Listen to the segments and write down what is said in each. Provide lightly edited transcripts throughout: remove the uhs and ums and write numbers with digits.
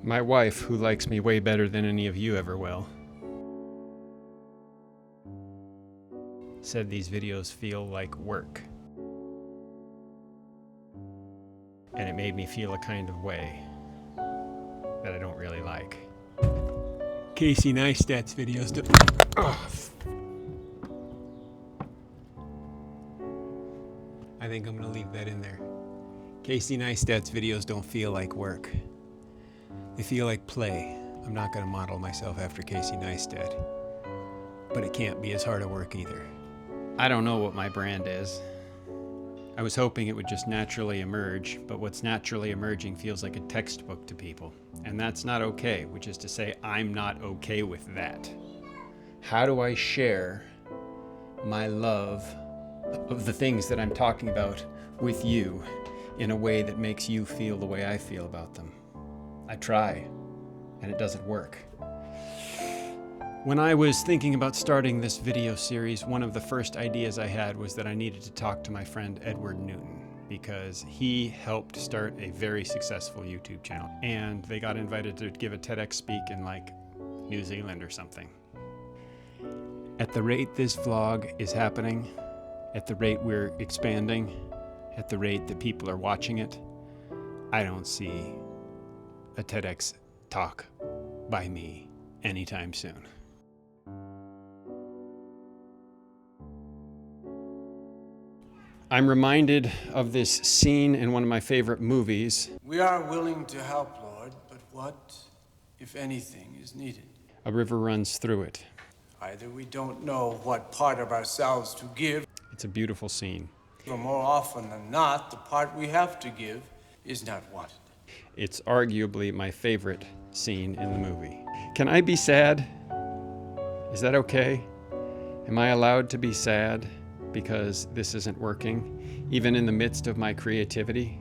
My wife, who likes me way better than any of you ever will, said these videos feel like work. And it made me feel a kind of way that I don't really like. Casey Neistat's videos do. I think I'm gonna leave that in there. Casey Neistat's videos don't feel like work. They feel like play. I'm not gonna model myself after Casey Neistat, but it can't be as hard a work either. I don't know what my brand is. I was hoping it would just naturally emerge, but what's naturally emerging feels like a textbook to people. And that's not okay, which is to say, I'm not okay with that. How do I share my love of the things that I'm talking about with you in a way that makes you feel the way I feel about them? I try, and it doesn't work. When I was thinking about starting this video series, one of the first ideas I had was that I needed to talk to my friend Edward Newton, because he helped start a very successful YouTube channel. And they got invited to give a TEDx speak in like New Zealand or something. At the rate this vlog is happening, at the rate we're expanding, at the rate that people are watching it, I don't see a TEDx talk by me anytime soon. I'm reminded of this scene in one of my favorite movies. We are willing to help, Lord, but what, if anything, is needed? A river runs through it. Either we don't know what part of ourselves to give, It's a beautiful scene. or more often than not, the part we have to give is not wanted. It's arguably my favorite scene in the movie. Can I be sad? Is that okay? Am I allowed to be sad because this isn't working, even in the midst of my creativity?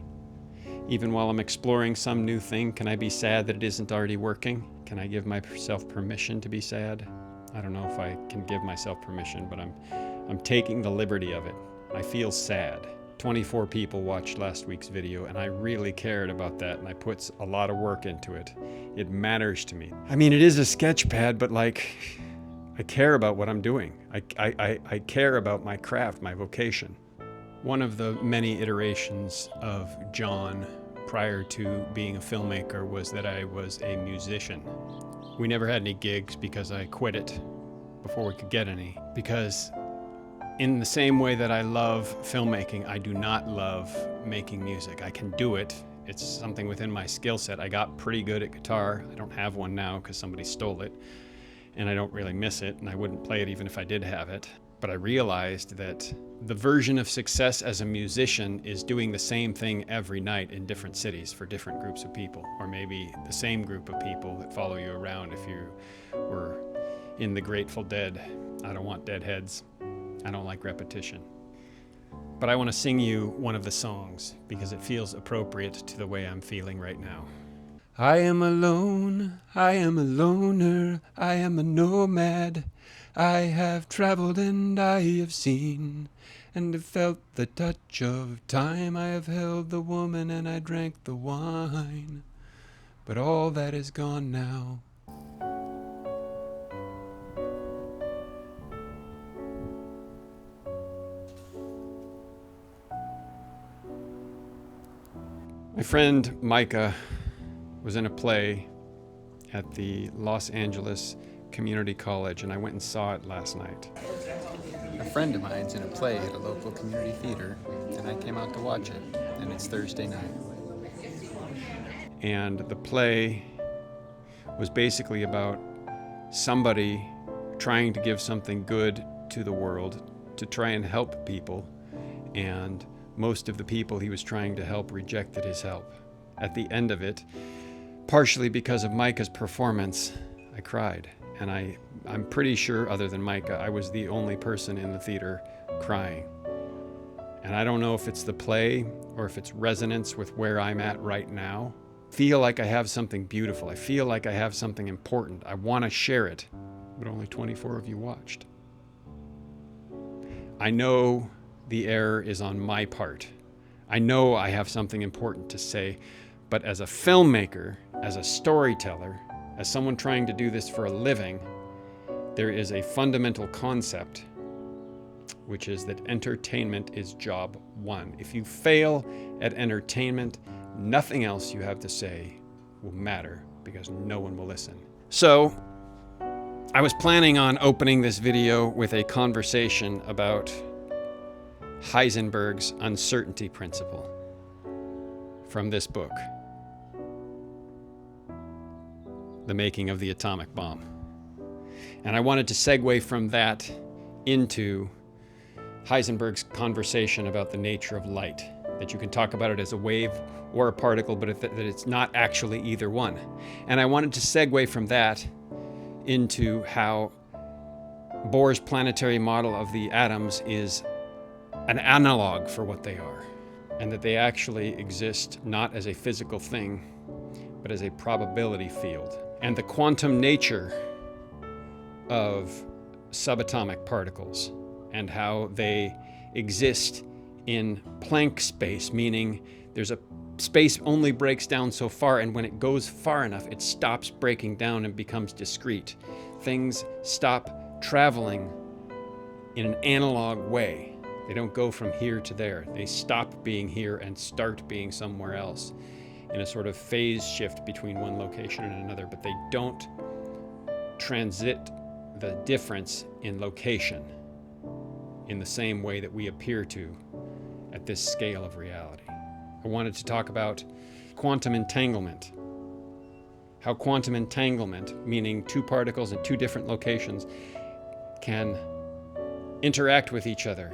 Even while I'm exploring some new thing, can I be sad that it isn't already working? Can I give myself permission to be sad? I don't know if I can give myself permission, but I'm taking the liberty of it. I feel sad. 24 people watched last week's video, and I really cared about that, and I put a lot of work into it. It matters to me. I mean, it is a sketch pad, but like, I care about what I'm doing. I care about my craft, my vocation. One of the many iterations of John prior to being a filmmaker was that I was a musician. We never had any gigs because I quit it before we could get any. Because in the same way that I love filmmaking, I do not love making music. I can do it. It's something within my skill set. I got pretty good at guitar. I don't have one now because somebody stole it. And I don't really miss it, and I wouldn't play it even if I did have it. But I realized that the version of success as a musician is doing the same thing every night in different cities for different groups of people, or maybe the same group of people that follow you around if you were in the Grateful Dead. I don't want dead heads. I don't like repetition. But I want to sing you one of the songs because it feels appropriate to the way I'm feeling right now. I am alone, I am a loner, I am a nomad. I have traveled and I have seen, and have felt the touch of time. I have held the woman and I drank the wine, but all that is gone now. My friend Micah was in a play at the Los Angeles Community College, and I went and saw it last night. A friend of mine's in a play at a local community theater, and I came out to watch it, and it's Thursday night. And the play was basically about somebody trying to give something good to the world, to try and help people, and most of the people he was trying to help rejected his help. At the end of it, partially because of Micah's performance, I cried. And I'm pretty sure, other than Micah, I was the only person in the theater crying. And I don't know if it's the play or if it's resonance with where I'm at right now. I feel like I have something beautiful. I feel like I have something important. I want to share it, but only 24 of you watched. I know the error is on my part. I know I have something important to say, but as a filmmaker, as a storyteller, as someone trying to do this for a living, there is a fundamental concept, which is that entertainment is job one. If you fail at entertainment, nothing else you have to say will matter because no one will listen. So, I was planning on opening this video with a conversation about Heisenberg's uncertainty principle from this book, The Making of the Atomic Bomb. And I wanted to segue from that into Heisenberg's conversation about the nature of light, that you can talk about it as a wave or a particle, but that it's not actually either one. And I wanted to segue from that into how Bohr's planetary model of the atoms is an analog for what they are, and that they actually exist not as a physical thing, but as a probability field. And the quantum nature of subatomic particles and how they exist in Planck space, meaning there's a space only breaks down so far, and when it goes far enough, it stops breaking down and becomes discrete. Things stop traveling in an analog way. They don't go from here to there. They stop being here and start being somewhere else in a sort of phase shift between one location and another, but they don't transit the difference in location in the same way that we appear to at this scale of reality. I wanted to talk about quantum entanglement. How quantum entanglement, meaning two particles in two different locations, can interact with each other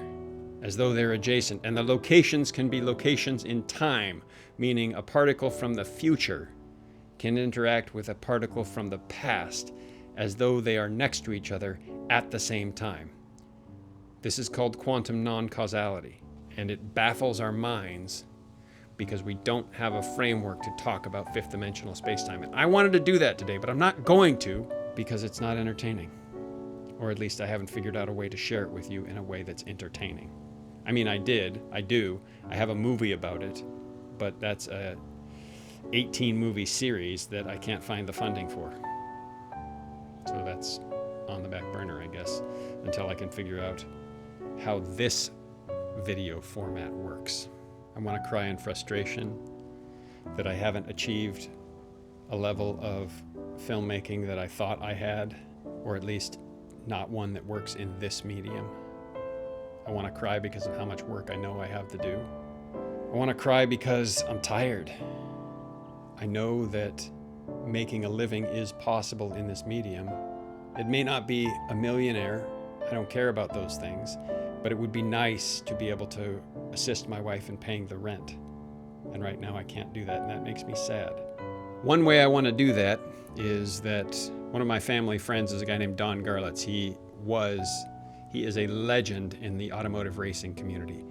as though they're adjacent. And the locations can be locations in time, meaning a particle from the future can interact with a particle from the past as though they are next to each other at the same time. This is called quantum non-causality, and it baffles our minds because we don't have a framework to talk about fifth dimensional spacetime. And I wanted to do that today, but I'm not going to because it's not entertaining. Or at least I haven't figured out a way to share it with you in a way that's entertaining. I mean, I do. I have a movie about it, but that's a 18 movie series that I can't find the funding for. So that's on the back burner, I guess, until I can figure out how this video format works. I want to cry in frustration that I haven't achieved a level of filmmaking that I thought I had, or at least not one that works in this medium. I want to cry because of how much work I know I have to do. I want to cry because I'm tired. I know that making a living is possible in this medium. It may not be a millionaire. I don't care about those things. But it would be nice to be able to assist my wife in paying the rent. And right now I can't do that, and that makes me sad. One way I want to do that is that one of my family friends is a guy named Don Garlitz. He is a legend in the automotive racing community.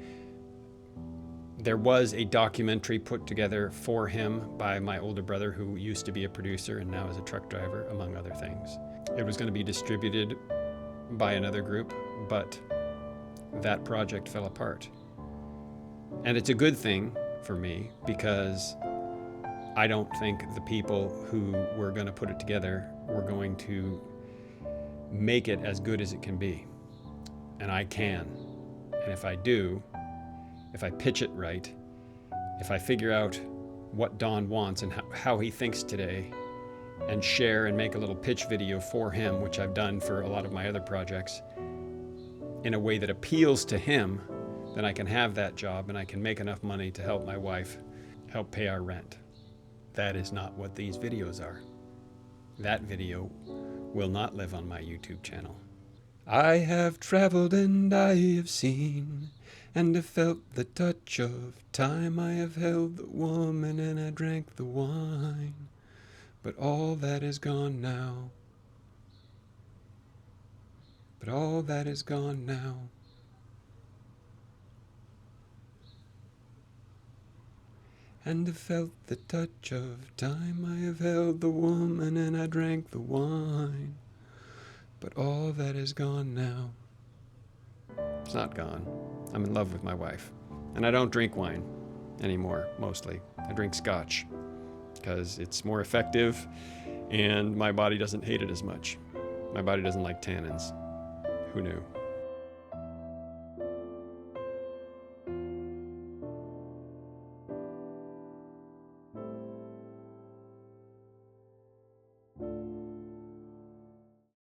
There was a documentary put together for him by my older brother, who used to be a producer and now is a truck driver, among other things. It was going to be distributed by another group, but that project fell apart. And it's a good thing for me because I don't think the people who were going to put it together were going to make it as good as it can be. And I can. And if I do, if I pitch it right, if I figure out what Don wants and how he thinks today, and share and make a little pitch video for him, which I've done for a lot of my other projects, in a way that appeals to him, then I can have that job and I can make enough money to help my wife help pay our rent. That is not what these videos are. That video will not live on my YouTube channel. I have traveled and I have seen, and have felt the touch of time. I have held the woman and I drank the wine, but all that is gone now. But all that is gone now. And have felt the touch of time. I have held the woman and I drank the wine, but all that is gone now. It's not gone. I'm in love with my wife. And I don't drink wine anymore, mostly. I drink scotch. because it's more effective and my body doesn't hate it as much. My body doesn't like tannins. Who knew?